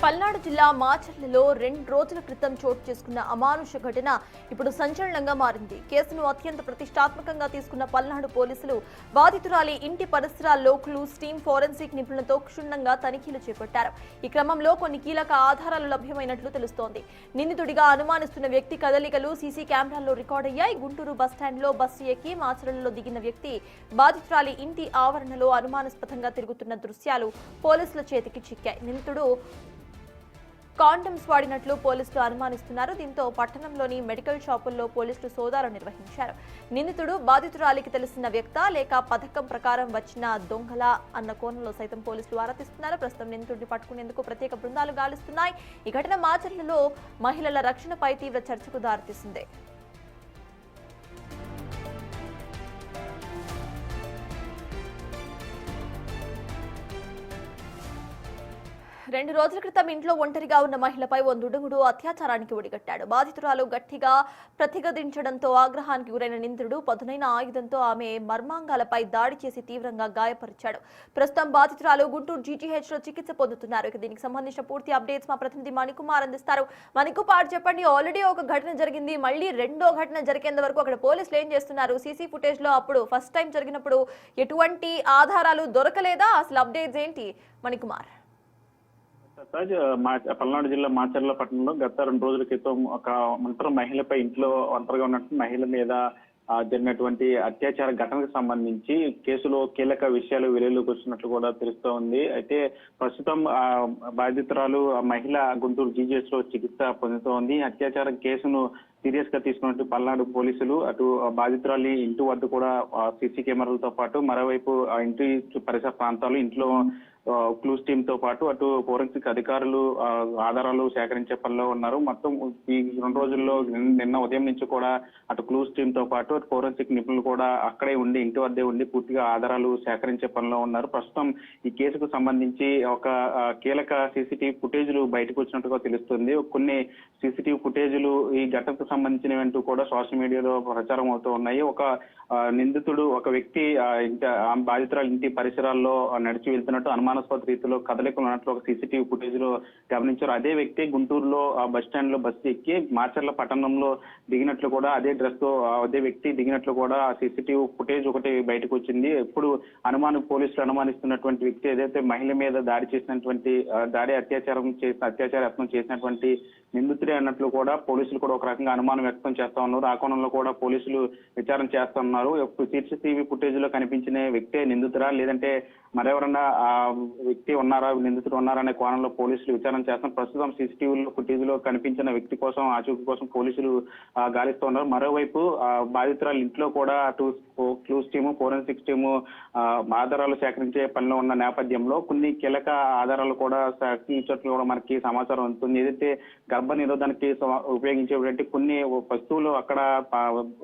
పల్నాడు జిల్లా మాచర్లలో 2 రోజుల క్రితం చోటు చేసుకున్న అమానుష ఘటన ఇప్పుడు సంచలనంగా మారింది. కేసును అత్యంత ప్రతిష్టాత్మకంగా తీసుకున్న పల్నాడు పోలీసులు బాధితురాలి ఇంటి పరిసరాల్లో క్లూస్ టీమ్ ఫోరెన్సిక్ నిపుణులతో క్షుణ్ణంగా తనిఖీలు చేపట్టారు. ఈ క్రమంలో కొన్ని కీలక ఆధారాలు లభ్యమైనట్లు తెలుస్తోంది. నిందితుడిగా అనుమానిస్తున్న వ్యక్తి కదలికలు సీసీ కెమెరాల్లో రికార్డయ్యాయి. గుంటూరు బస్టాండ్లో బస్సు ఎక్కి మాచర్లలో దిగిన వ్యక్తి బాధితురాలి ఇంటి ఆవరణలో అనుమానాస్పదంగా తిరుగుతున్న దృశ్యాలు పోలీసుల చేతికి చిక్కాయి. నిందితుడు కాండమ్స్ వాడినట్లు పోలీసులు అనుమానిస్తున్నారు. దీంతో పట్టణంలోని మెడికల్ షాపుల్లో పోలీసులు సోదాలు నిర్వహించారు. నిందితుడు బాధితురాలికి తెలిసిన వ్యక్తా లేక పథకం ప్రకారం వచ్చిన దొంగలా అన్న కోణంలో సైతం పోలీసులు ఆరా తీస్తున్నారు. ప్రస్తుతం నిందితుడిని పట్టుకునేందుకు ప్రత్యేక బృందాలు గాలిస్తున్నాయి. ఈ ఘటన మాచర్లలో మహిళల రక్షణపై తీవ్ర చర్చకు దారితీసింది. 2 రోజుల క్రితం ఇంట్లో ఒంటరిగా ఉన్న మహిళపై ఓ దుడుగుడు అత్యాచారానికి ఒడిగట్టాడు. బాధితురాలు గట్టిగా ప్రతిఘటించడంతో ఆగ్రహానికి గురైన నిందితుడు పదునైన ఆయుధంతో ఆమె మర్మాంగాలపై దాడి చేసి తీవ్రంగా గాయపరిచాడు. ప్రస్తుతం బాధితురాలు గుంటూరు జీజీహెచ్లో చికిత్స పొందుతున్నారు. దీనికి సంబంధించిన పూర్తి అప్డేట్స్ మా ప్రతినిధి మణికుమార్ అందిస్తారు. మణికుమార్, చెప్పండి, ఆల్రెడీ ఒక ఘటన జరిగింది, మళ్ళీ రెండో ఘటన జరిగేంత వరకు అక్కడ పోలీసులు ఏం చేస్తున్నారు? సీసీ ఫుటేజ్ లో అప్పుడు ఫస్ట్ టైం జరిగినప్పుడు ఎటువంటి ఆధారాలు దొరకలేదా? అసలు అప్డేట్స్ ఏంటి మణికుమార్? పల్నాడు జిల్లా మాచర్ల పట్టణంలో గత 2 రోజుల క్రితం ఒక ఒంటరి మహిళపై ఇంట్లో ఒంటరిగా ఉన్నట్టు మహిళ మీద జరిగినటువంటి అత్యాచార ఘటనకు సంబంధించి కేసులో కీలక విషయాలు వెలుగులోకి వచ్చినట్లు కూడా తెలుస్తోంది. అయితే ప్రస్తుతం బాధితురాలు మహిళ గుంటూరు జీజీహెచ్ లో చికిత్స పొందుతోంది. అత్యాచార కేసును సీరియస్ గా తీసుకున్నట్టు పల్నాడు పోలీసులు అటు బాధితురాలి ఇంటి వద్ద కూడా సీసీ కెమెరాలతో పాటు మరోవైపు ఇంటి పరిసర ప్రాంతాలు ఇంట్లో క్లూస్ టీమ్ తో పాటు అటు ఫోరెన్సిక్ అధికారులు ఆధారాలు సేకరించే పనిలో ఉన్నారు. మొత్తం ఈ 2 రోజుల్లో నిన్న ఉదయం నుంచి కూడా అటు క్లూస్ టీమ్ తో పాటు అటు ఫోరెన్సిక్ నిపుణులు కూడా అక్కడే ఉండి ఇంటి వద్దే ఉండి పూర్తిగా ఆధారాలు సేకరించే పనిలో ఉన్నారు. ప్రస్తుతం ఈ కేసుకు సంబంధించి ఒక కీలక సీసీటీవీ ఫుటేజ్లు బయటకు వచ్చినట్టుగా తెలుస్తుంది. కొన్ని సీసీటీవీ ఫుటేజ్లు ఈ ఘటనకు సంబంధించినవంటూ కూడా సోషల్ మీడియాలో ప్రచారం అవుతూ ఉన్నాయి. ఒక నిందితుడు ఒక వ్యక్తి బాధితురాలు ఇంటి పరిసరాల్లో నడిచి వెళ్తున్నట్టు అనుమానాస్పద రీతిలో కదలికలు ఉన్నట్లు ఒక సీసీటీవీ ఫుటేజ్ లో గమనించారు. అదే వ్యక్తి గుంటూరులో బస్ స్టాండ్ లో బస్సు ఎక్కి మాచర్ల పట్టణంలో దిగినట్లు కూడా అదే డ్రెస్ తో అదే వ్యక్తి దిగినట్లు కూడా సీసీటీవీ ఫుటేజ్ ఒకటి బయటకు వచ్చింది. ఇప్పుడు పోలీసులు అనుమానిస్తున్నటువంటి వ్యక్తి ఏదైతే మహిళ మీద దాడి చేసినటువంటి అత్యాచార యత్నం చేసినటువంటి నిందితుడే అన్నట్లు కూడా పోలీసులు కూడా ఒక రకంగా అనుమానం వ్యక్తం చేస్తా ఉన్నారు. ఆ కోణంలో కూడా పోలీసులు విచారణ చేస్తున్నారు. సీసీటీవీ ఫుటేజ్ లో కనిపించిన వ్యక్తే నిందితురా లేదంటే మరెవరన్నా వ్యక్తి ఉన్నారా, నిందితుడు ఉన్నారా అనే కోణంలో పోలీసులు విచారణ చేస్తున్నారు. ప్రస్తుతం సీసీటీవీ ఫుటేజ్ లో కనిపించిన వ్యక్తి కోసం ఆచూకీ కోసం పోలీసులు గాలిస్తూ ఉన్నారు. మరోవైపు బాధితురాలు ఇంట్లో కూడా అటు క్లూస్ టీము ఫోరెన్సిక్స్ టీము ఆధారాలు సేకరించే పనిలో ఉన్న నేపథ్యంలో కొన్ని కీలక ఆధారాలు కూడా సేకరించినట్లు కూడా మనకి సమాచారం ఉంటుంది. ఏదైతే గర్భ నిరోధానికి ఉపయోగించేటువంటి కొన్ని వస్తువులు అక్కడ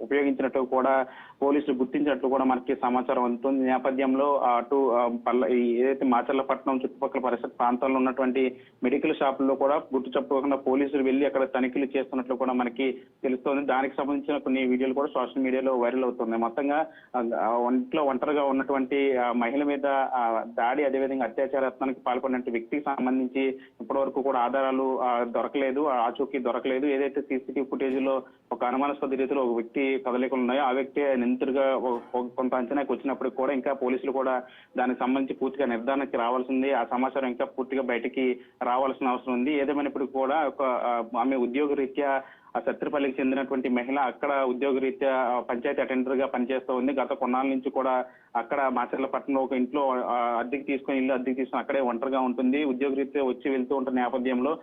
ఉపయోగించినట్టు కూడా పోలీసులు గుర్తించినట్లు కూడా మనకి సమాచారం అందుతుంది. నేపథ్యంలో అటు ఏదైతే మాచర్ల పట్టణం చుట్టుపక్కల పరిసర ప్రాంతాల్లో ఉన్నటువంటి మెడికల్ షాపుల్లో కూడా గుర్తు చెప్పకుండా పోలీసులు వెళ్లి అక్కడ తనిఖీలు చేస్తున్నట్లు కూడా మనకి తెలుస్తోంది. దానికి సంబంధించిన కొన్ని వీడియోలు కూడా సోషల్ మీడియాలో వైరల్ అవుతున్నాయి. మొత్తంగా ఇంట్లో ఒంటరిగా ఉన్నటువంటి మహిళ మీద దాడి అదేవిధంగా అత్యాచార యత్నానికి పాల్పడిన వ్యక్తికి సంబంధించి ఇప్పటి వరకు కూడా ఆధారాలు దొరకలేదు, ఆచూకీ దొరకలేదు. ఏదైతే సీసీటీవీ ఫుటేజ్ లో ఒక అనుమానాస్పద రీతిలో ఒక వ్యక్తి కదలికలు ఉన్నాయో ఆ వ్యక్తి నిందితుడిగా కొంత అంచనాకి వచ్చినప్పటికి కూడా ఇంకా పోలీసులు కూడా దానికి సంబంధించి పూర్తిగా నిర్ధారణకి రావాల్సింది. ఆ సమాచారం ఇంకా పూర్తిగా బయటికి రావాల్సిన అవసరం ఉంది. ఏదేమైనప్పటికీ కూడా ఆమె ఉద్యోగ రీత్యా సత్తిపల్లికి చెందినటువంటి మహిళ అక్కడ ఉద్యోగ రీత్యా పంచాయతీ అటెండర్ గా పనిచేస్తూ ఉంది. గత కొన్నాళ్ళ నుంచి కూడా అక్కడ మాచర్ల పట్టణంలో ఒక ఇంట్లో ఇల్లు అద్దెకి తీసుకుని అక్కడే ఒంటరిగా ఉంటుంది. ఉద్యోగ రీత్యా వచ్చి వెళ్తూ ఉంటున్న నేపథ్యంలో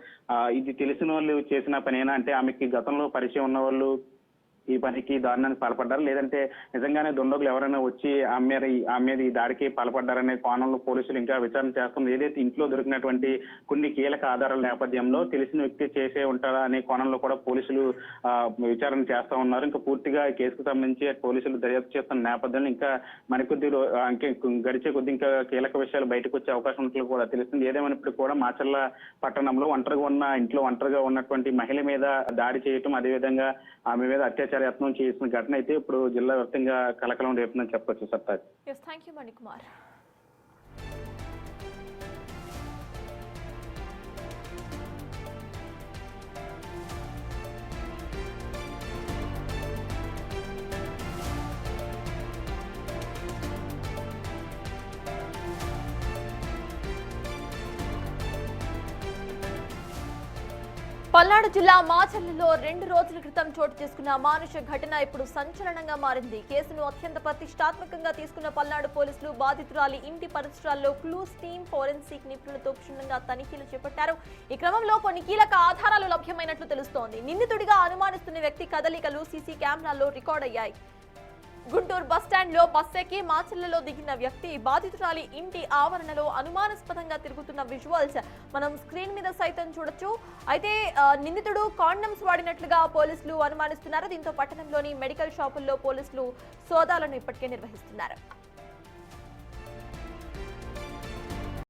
ఇది తెలిసిన వాళ్ళు చేసిన పనేనా అంటే ఆమెకి గతంలో పరిచయం ఉన్న వాళ్ళు ఈ పనికి దారుణానికి పాల్పడ్డారు లేదంటే నిజంగానే దుండగులు ఎవరైనా వచ్చి ఆమె ఈ దాడికి పాల్పడ్డారనే కోణంలో పోలీసులు ఇంకా విచారణ చేస్తున్నారు. ఏదైతే ఇంట్లో దొరికినటువంటి కొన్ని కీలక ఆధారాల నేపథ్యంలో తెలిసిన వ్యక్తి చేసే ఉంటారా అనే కోణంలో కూడా పోలీసులు విచారణ చేస్తా ఉన్నారు. ఇంకా పూర్తిగా ఈ కేసుకు సంబంధించి పోలీసులు దర్యాప్తు చేస్తున్న నేపథ్యంలో ఇంకా మరికొద్ది గడిచే కొద్ది ఇంకా కీలక విషయాలు బయటకు వచ్చే అవకాశం ఉన్నట్లు కూడా తెలుస్తుంది. ఏదేమైనప్పటికీ కూడా మాచర్ల పట్టణంలో ఇంట్లో ఒంటరిగా ఉన్నటువంటి మహిళ మీద దాడి చేయటం అదేవిధంగా ఆమె మీద అత్యాచార యత్నం చేసిన ఘటన అయితే ఇప్పుడు జిల్లా వ్యాప్తంగా కలకలం రేపునని చెప్పొచ్చు. సత్తాజ్. Thank you Manikumar. పల్నాడు జిల్లా మాచర్లలో 2 రోజుల క్రితం చోటు చేసుకున్న అమానుష ఘటన ఇప్పుడు సంచలనంగా మారింది. కేసును అత్యంత ప్రతిష్టాత్మకంగా తీసుకున్న పల్నాడు పోలీసులు బాధితురాలి ఇంటి పరిసరాల్లో క్లూస్ టీమ్ ఫోరెన్సిక్ నిపుణులతో క్షుణ్ణంగా తనిఖీలు చేపట్టారు. ఈ క్రమంలో కొన్ని కీలక ఆధారాలు లభ్యమైనట్లు తెలుస్తోంది. నిందితుడిగా అనుమానిస్తున్న వ్యక్తి కదలికలు సీసీ కెమెరాల్లో రికార్డ్ అయ్యాయి. గుంటూరు బస్టాండ్ లో బస్ ఎక్కి మాచర్లలో దిగిన వ్యక్తి బాధితురాలి ఇంటి ఆవరణలో అనుమానాస్పదంగా తిరుగుతున్న విజువల్స్ మనం స్క్రీన్ మీద సైతం చూడొచ్చు. అయితే నిందితుడు కాండమ్స్ వాడినట్లుగా పోలీసులు అనుమానిస్తున్నారు. దీంతో పట్టణంలోని మెడికల్ షాపుల్లో పోలీసులు సోదాలను ఇప్పటికే నిర్వహిస్తున్నారు.